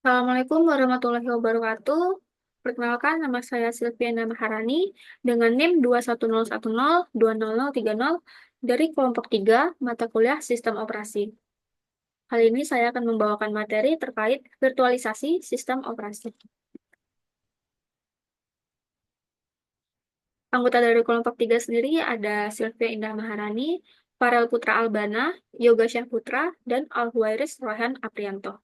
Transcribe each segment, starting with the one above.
Assalamualaikum warahmatullahi wabarakatuh. Perkenalkan, nama saya Silviana Maharani dengan NIM 210102030 dari kelompok 3 mata kuliah Sistem Operasi. Kali ini saya akan membawakan materi terkait virtualisasi sistem operasi. Anggota dari kelompok 3 sendiri ada Sylvia Indah Maharani, Farel Putra Albana, Yoga Syahputra, dan Alhuairis Rohan Aprianto.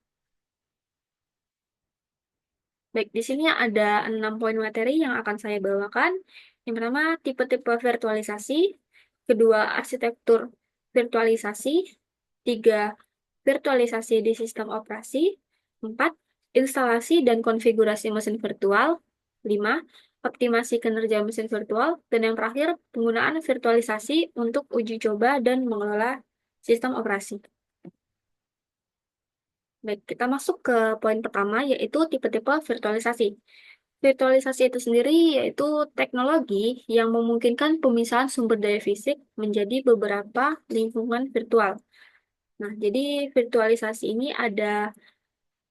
Baik, di sini ada 6 poin materi yang akan saya bawakan. Yang pertama, tipe-tipe virtualisasi. Kedua, arsitektur virtualisasi. Tiga, virtualisasi di sistem operasi. Empat, instalasi dan konfigurasi mesin virtual. Lima, optimasi kinerja mesin virtual. Dan yang terakhir, penggunaan virtualisasi untuk uji coba dan mengelola sistem operasi. Baik, kita masuk ke poin pertama, yaitu tipe-tipe virtualisasi. Virtualisasi itu sendiri yaitu teknologi yang memungkinkan pemisahan sumber daya fisik menjadi beberapa lingkungan virtual. Nah, jadi virtualisasi ini ada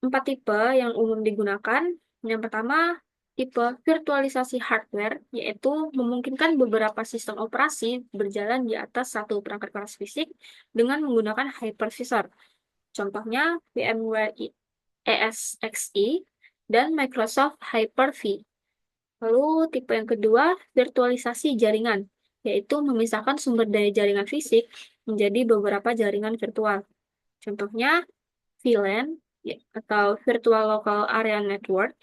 4 tipe yang umum digunakan. Yang pertama, tipe virtualisasi hardware, yaitu memungkinkan beberapa sistem operasi berjalan di atas satu perangkat keras fisik dengan menggunakan hypervisor. Contohnya VMware ESXi dan Microsoft Hyper-V. Lalu tipe yang kedua, virtualisasi jaringan, yaitu memisahkan sumber daya jaringan fisik menjadi beberapa jaringan virtual. Contohnya VLAN atau Virtual Local Area Network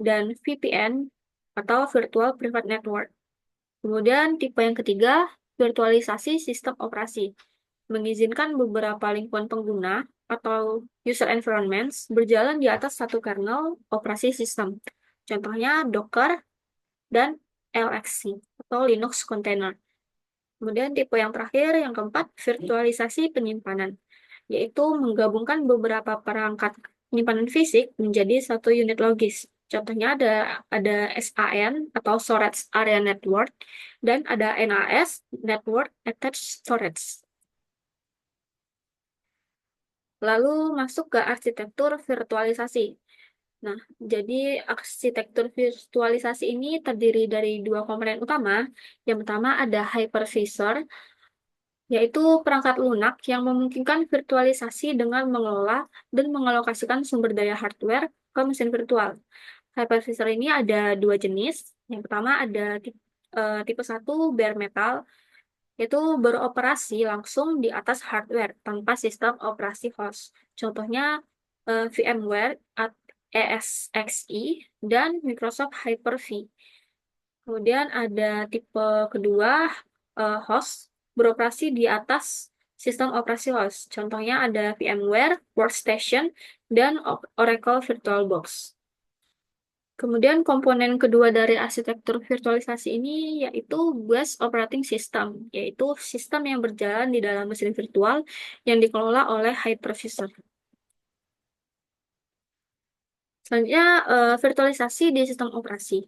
dan VPN atau Virtual Private Network. Kemudian tipe yang ketiga, virtualisasi sistem operasi, mengizinkan beberapa lingkungan pengguna atau user environments berjalan di atas satu kernel operasi sistem. Contohnya Docker dan LXC atau Linux Container. Kemudian tipe yang terakhir, yang keempat, virtualisasi penyimpanan, yaitu menggabungkan beberapa perangkat penyimpanan fisik menjadi satu unit logis. Contohnya ada SAN atau Storage Area Network dan ada NAS Network Attached Storage. Lalu masuk ke arsitektur virtualisasi. Nah, jadi arsitektur virtualisasi ini terdiri dari dua komponen utama. Yang pertama ada hypervisor, yaitu perangkat lunak yang memungkinkan virtualisasi dengan mengelola dan mengalokasikan sumber daya hardware ke mesin virtual. Hypervisor ini ada dua jenis. Yang pertama ada tipe 1 bare metal, yaitu beroperasi langsung di atas hardware tanpa sistem operasi host. Contohnya VMware ESXi dan Microsoft Hyper-V. Kemudian ada tipe kedua, host beroperasi di atas sistem operasi host. Contohnya ada VMware Workstation dan Oracle VirtualBox. Kemudian komponen kedua dari arsitektur virtualisasi ini yaitu bus operating system, yaitu sistem yang berjalan di dalam mesin virtual yang dikelola oleh hypervisor. Selanjutnya, virtualisasi di sistem operasi.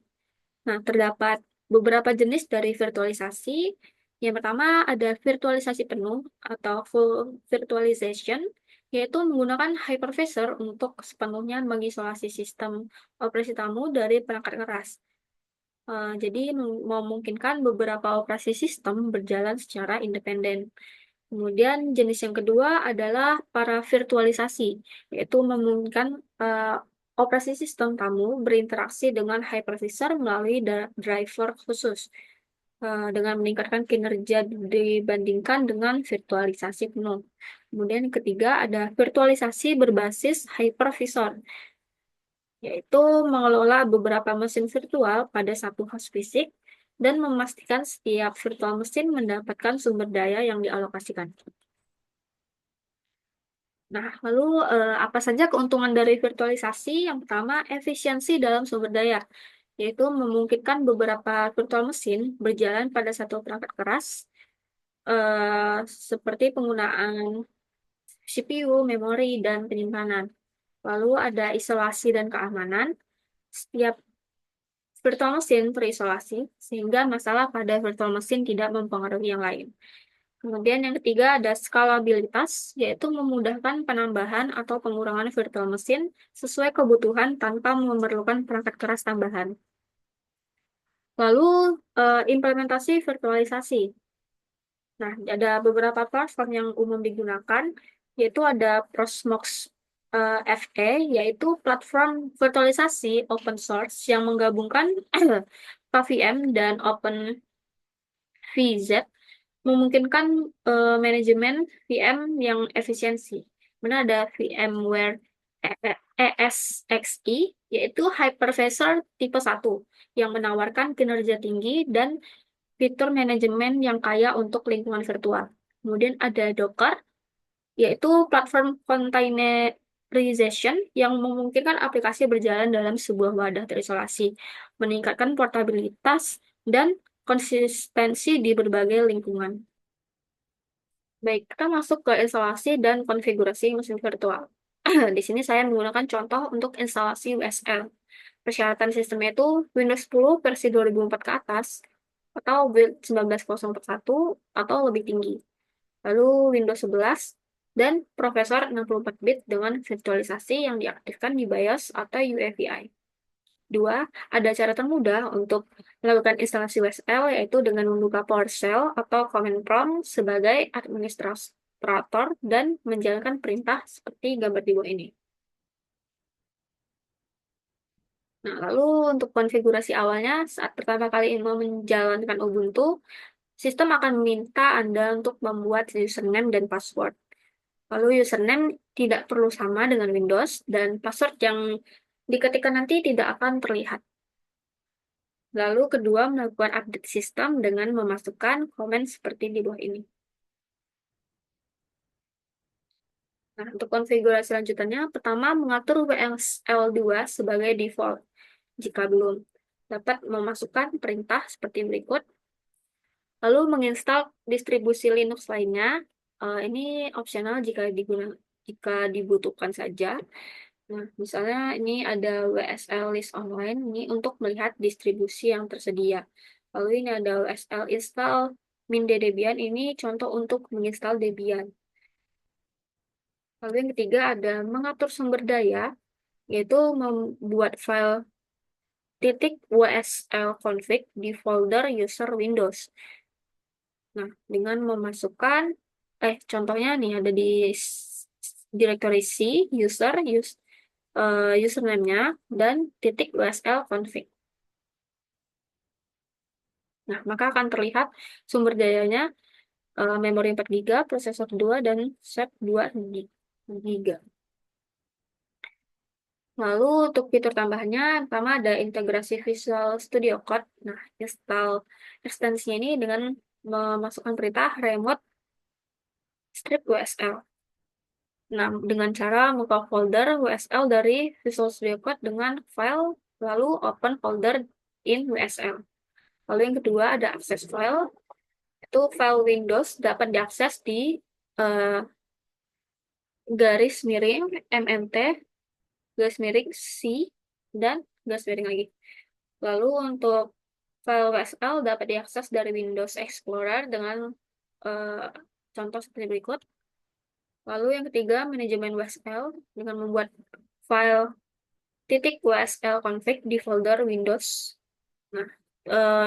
Nah, terdapat beberapa jenis dari virtualisasi. Yang pertama ada virtualisasi penuh atau full virtualization, yaitu menggunakan hypervisor untuk sepenuhnya mengisolasi sistem operasi tamu dari perangkat keras. Jadi memungkinkan beberapa operasi sistem berjalan secara independen. Kemudian jenis yang kedua adalah para virtualisasi, yaitu memungkinkan operasi sistem tamu berinteraksi dengan hypervisor melalui driver khusus dengan meningkatkan kinerja dibandingkan dengan virtualisasi penuh. Kemudian yang ketiga ada virtualisasi berbasis hypervisor, yaitu mengelola beberapa mesin virtual pada satu host fisik dan memastikan setiap virtual mesin mendapatkan sumber daya yang dialokasikan. Nah, lalu apa saja keuntungan dari virtualisasi? Yang pertama, efisiensi dalam sumber daya, yaitu memungkinkan beberapa virtual mesin berjalan pada satu perangkat keras, seperti penggunaan CPU, memori, dan penyimpanan. Lalu ada isolasi dan keamanan. Setiap virtual mesin terisolasi, sehingga masalah pada virtual mesin tidak mempengaruhi yang lain. Kemudian yang ketiga ada skalabilitas, yaitu memudahkan penambahan atau pengurangan virtual mesin sesuai kebutuhan tanpa memerlukan perangkat keras tambahan. Lalu implementasi virtualisasi. Nah, ada beberapa platform yang umum digunakan, yaitu ada Proxmox FE, yaitu platform virtualisasi open source yang menggabungkan KVM dan OpenVZ, memungkinkan manajemen VM yang efisiensi. Mana ada VMware ESXi, yaitu hypervisor tipe 1, yang menawarkan kinerja tinggi dan fitur manajemen yang kaya untuk lingkungan virtual. Kemudian ada Docker, yaitu platform containerization yang memungkinkan aplikasi berjalan dalam sebuah wadah terisolasi, meningkatkan portabilitas dan konsistensi di berbagai lingkungan. Baik, kita masuk ke instalasi dan konfigurasi mesin virtual. Di sini saya menggunakan contoh untuk instalasi USL. Persyaratan sistemnya itu Windows 10 versi 2004 ke atas, atau build 19041 atau lebih tinggi. Lalu Windows 11 dan prosesor 64 bit dengan virtualisasi yang diaktifkan di BIOS atau UEFI. Dua, ada cara termudah untuk melakukan instalasi WSL, yaitu dengan membuka PowerShell atau Command Prompt sebagai administrator dan menjalankan perintah seperti gambar di bawah ini. Nah, lalu untuk konfigurasi awalnya, saat pertama kali mau menjalankan Ubuntu, sistem akan meminta Anda untuk membuat username dan password. Lalu username tidak perlu sama dengan Windows, dan password yang diketikkan nanti tidak akan terlihat. Lalu kedua, melakukan update sistem dengan memasukkan komen seperti di bawah ini. Nah, untuk konfigurasi lanjutannya, pertama mengatur WSL2 sebagai default. Jika belum, dapat memasukkan perintah seperti berikut. Lalu menginstal distribusi Linux lainnya. Ini opsional jika dibutuhkan saja. Nah, misalnya ini ada WSL list online ini untuk melihat distribusi yang tersedia. Lalu ini ada WSL install min Debian, ini contoh untuk menginstal Debian. Lalu yang ketiga ada mengatur sumber daya, yaitu membuat file .wsl config di folder user Windows. Nah, dengan memasukkan, contohnya nih ada di directory C, username-nya, dan .wsl config. Nah, maka akan terlihat sumber dayanya, memori 4 GB, prosesor 2, dan SAP 2 GB. Lalu untuk fitur tambahannya, pertama ada integrasi Visual Studio Code. Nah, install ekstensinya ini dengan memasukkan perintah remote strip WSL. Nah, dengan cara membuka folder WSL dari Visual Studio Code dengan file, lalu open folder in WSL. Lalu yang kedua ada akses file, itu file Windows dapat diakses di eh, garis miring MMT, garis miring C, dan garis miring lagi. Lalu untuk file WSL dapat diakses dari Windows Explorer dengan eh, contoh seperti berikut. Lalu yang ketiga, manajemen WSL dengan membuat file .wsl config di folder Windows. Nah,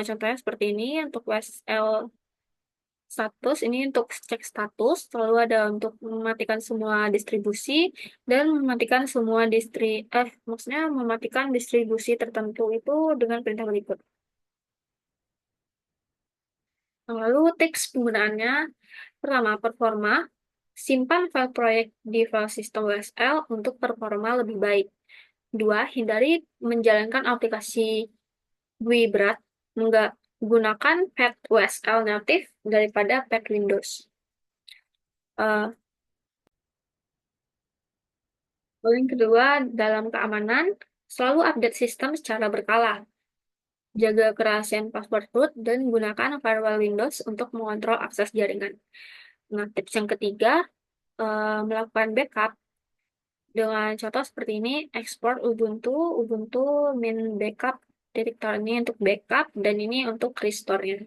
contohnya seperti ini untuk WSL status, ini untuk cek status, lalu ada untuk mematikan semua distribusi dan mematikan semua maksudnya mematikan distribusi tertentu itu dengan perintah berikut. Lalu teks penggunaannya, pertama performa, simpan file proyek di file sistem WSL untuk performa lebih baik. Dua, hindari menjalankan aplikasi GUI berat, menggunakan pet WSL native daripada pet Windows. Uh, Lalu yang kedua, dalam keamanan, selalu update sistem secara berkala. Jaga kerahasiaan password root dan gunakan firewall Windows untuk mengontrol akses jaringan. Nah, tips yang ketiga, melakukan backup dengan contoh seperti ini, export Ubuntu min backup, directory ini untuk backup, dan ini untuk restore-nya.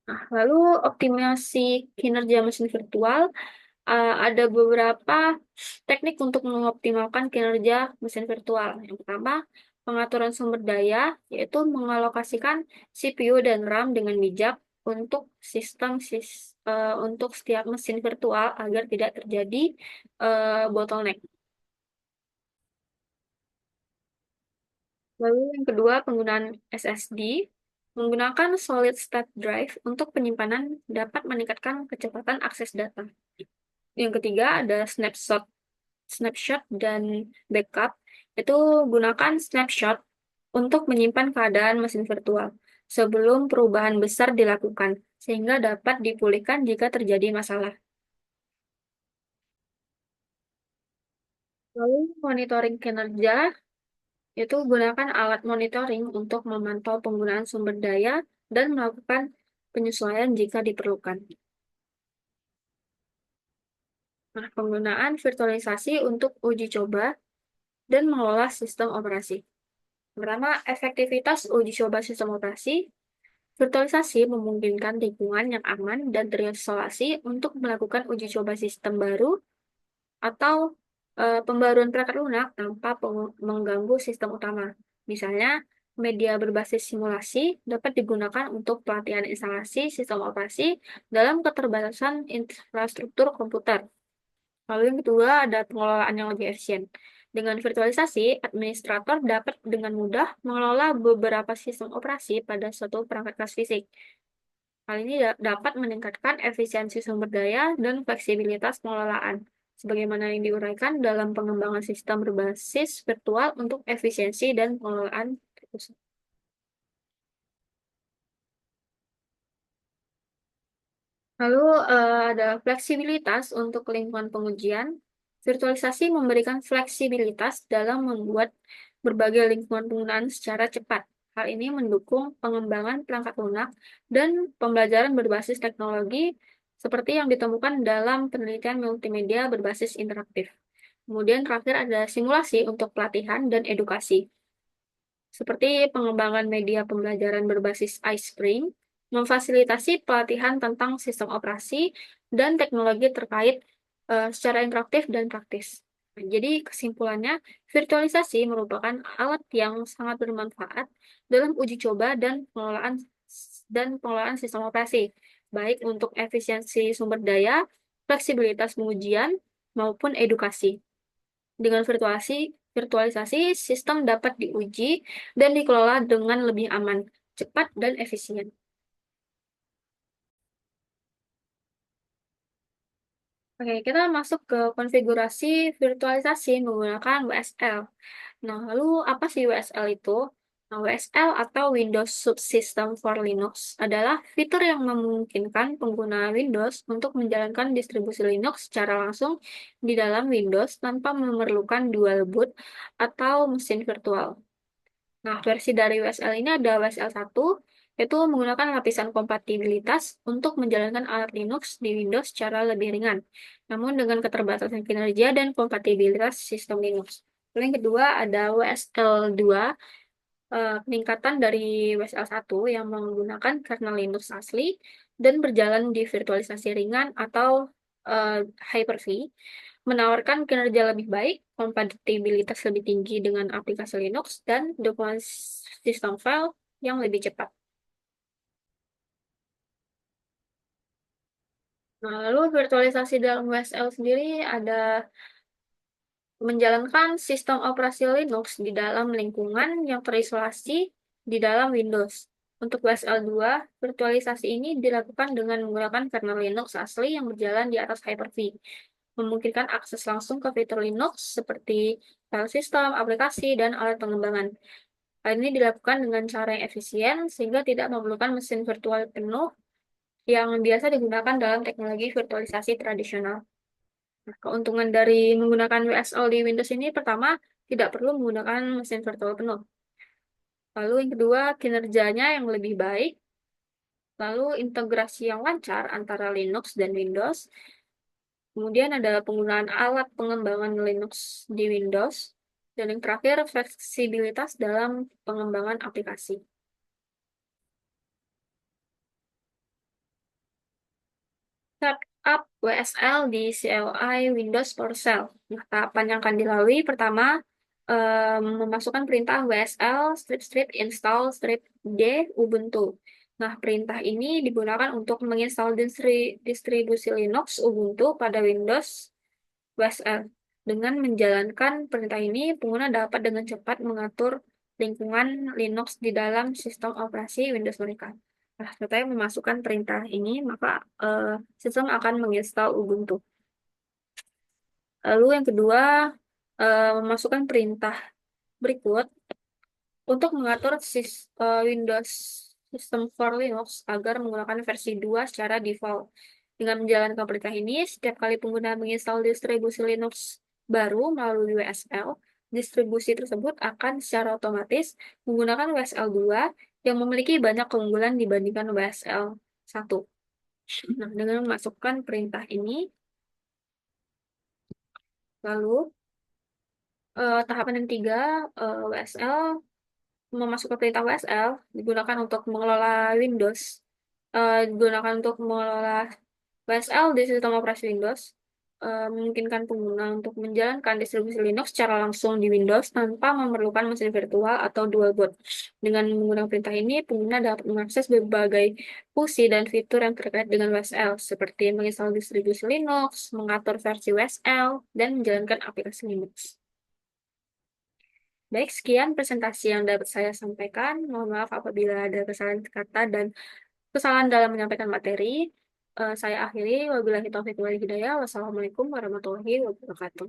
Nah, lalu optimasi kinerja mesin virtual, ada beberapa teknik untuk mengoptimalkan kinerja mesin virtual. Yang pertama, pengaturan sumber daya, yaitu mengalokasikan CPU dan RAM dengan bijak untuk untuk setiap mesin virtual agar tidak terjadi bottleneck. Lalu yang kedua, penggunaan SSD. Menggunakan solid state drive untuk penyimpanan dapat meningkatkan kecepatan akses data. Yang ketiga ada snapshot dan backup. Itu gunakan snapshot untuk menyimpan keadaan mesin virtual sebelum perubahan besar dilakukan, sehingga dapat dipulihkan jika terjadi masalah. Lalu monitoring kinerja, itu gunakan alat monitoring untuk memantau penggunaan sumber daya dan melakukan penyesuaian jika diperlukan. Nah, penggunaan virtualisasi untuk uji coba dan mengelola sistem operasi. Pertama, efektivitas uji coba sistem operasi. Virtualisasi memungkinkan lingkungan yang aman dan terisolasi untuk melakukan uji coba sistem baru atau pembaruan perangkat lunak tanpa mengganggu sistem utama. Misalnya, media berbasis simulasi dapat digunakan untuk pelatihan instalasi sistem operasi dalam keterbatasan infrastruktur komputer. Lalu yang kedua ada pengelolaan yang lebih efisien. Dengan virtualisasi, administrator dapat dengan mudah mengelola beberapa sistem operasi pada suatu perangkat kelas fisik. Hal ini dapat meningkatkan efisiensi sumber daya dan fleksibilitas pengelolaan, sebagaimana yang diuraikan dalam pengembangan sistem berbasis virtual untuk efisiensi dan pengelolaan terpusat. Lalu ada fleksibilitas untuk lingkungan pengujian. Virtualisasi memberikan fleksibilitas dalam membuat berbagai lingkungan penggunaan secara cepat. Hal ini mendukung pengembangan perangkat lunak dan pembelajaran berbasis teknologi seperti yang ditemukan dalam penelitian multimedia berbasis interaktif. Kemudian terakhir ada simulasi untuk pelatihan dan edukasi seperti pengembangan media pembelajaran berbasis iSpring, memfasilitasi pelatihan tentang sistem operasi dan teknologi terkait secara interaktif dan praktis. Nah, jadi kesimpulannya, virtualisasi merupakan alat yang sangat bermanfaat dalam uji coba dan pengelolaan sistem operasi, baik untuk efisiensi sumber daya, fleksibilitas pengujian, maupun edukasi. Dengan virtualisasi, sistem dapat diuji dan dikelola dengan lebih aman, cepat, dan efisien. Oke, kita masuk ke konfigurasi virtualisasi menggunakan WSL. Nah, lalu apa sih WSL itu? Nah, WSL atau Windows Subsystem for Linux adalah fitur yang memungkinkan pengguna Windows untuk menjalankan distribusi Linux secara langsung di dalam Windows tanpa memerlukan dual boot atau mesin virtual. Nah, versi dari WSL ini ada WSL 1, yaitu menggunakan lapisan kompatibilitas untuk menjalankan alat Linux di Windows secara lebih ringan, namun dengan keterbatasan kinerja dan kompatibilitas sistem Linux. Lalu yang kedua ada WSL 2, peningkatan dari WSL 1 yang menggunakan kernel Linux asli dan berjalan di virtualisasi ringan atau eh, Hyper-V, menawarkan kinerja lebih baik, kompatibilitas lebih tinggi dengan aplikasi Linux, dan dukungan sistem file yang lebih cepat. Nah, lalu virtualisasi dalam WSL sendiri ada menjalankan sistem operasi Linux di dalam lingkungan yang terisolasi di dalam Windows. Untuk WSL 2, virtualisasi ini dilakukan dengan menggunakan kernel Linux asli yang berjalan di atas Hyper-V, memungkinkan akses langsung ke fitur Linux seperti file sistem, aplikasi, dan alat pengembangan. Hal ini dilakukan dengan cara yang efisien sehingga tidak memerlukan mesin virtual penuh yang biasa digunakan dalam teknologi virtualisasi tradisional. Nah, keuntungan dari menggunakan WSL di Windows ini pertama, tidak perlu menggunakan mesin virtual penuh. Lalu yang kedua, kinerjanya yang lebih baik. Lalu integrasi yang lancar antara Linux dan Windows. Kemudian ada penggunaan alat pengembangan Linux di Windows. Dan yang terakhir, fleksibilitas dalam pengembangan aplikasi. Setup WSL di CLI Windows PowerShell. Nah, tahapan yang akan dilalui pertama, memasukkan perintah WSL strip install strip d Ubuntu. Nah, perintah ini digunakan untuk menginstal distribusi Linux Ubuntu pada Windows WSL. Dengan menjalankan perintah ini, pengguna dapat dengan cepat mengatur lingkungan Linux di dalam sistem operasi Windows mereka. Nah, setelah memasukkan perintah ini, maka sistem akan menginstal Ubuntu. Lalu yang kedua, memasukkan perintah berikut untuk mengatur Windows System for Linux agar menggunakan versi 2 secara default. Dengan menjalankan perintah ini, setiap kali pengguna menginstal distribusi Linux baru melalui WSL, distribusi tersebut akan secara otomatis menggunakan WSL 2 yang memiliki banyak keunggulan dibandingkan WSL 1. Nah, dengan memasukkan perintah ini, lalu tahapan yang ketiga, WSL memasukkan perintah WSL digunakan untuk mengelola Windows, digunakan untuk mengelola WSL di sistem operasi Windows, memungkinkan pengguna untuk menjalankan distribusi Linux secara langsung di Windows tanpa memerlukan mesin virtual atau dual boot. Dengan menggunakan perintah ini, pengguna dapat mengakses berbagai fungsi dan fitur yang terkait dengan WSL, seperti menginstal distribusi Linux, mengatur versi WSL, dan menjalankan aplikasi Linux. Baik, sekian presentasi yang dapat saya sampaikan. Mohon maaf apabila ada kesalahan kata dan kesalahan dalam menyampaikan materi. Saya akhiri. Wabillahi taufiq wal hidayah. Wassalamualaikum warahmatullahi wabarakatuh.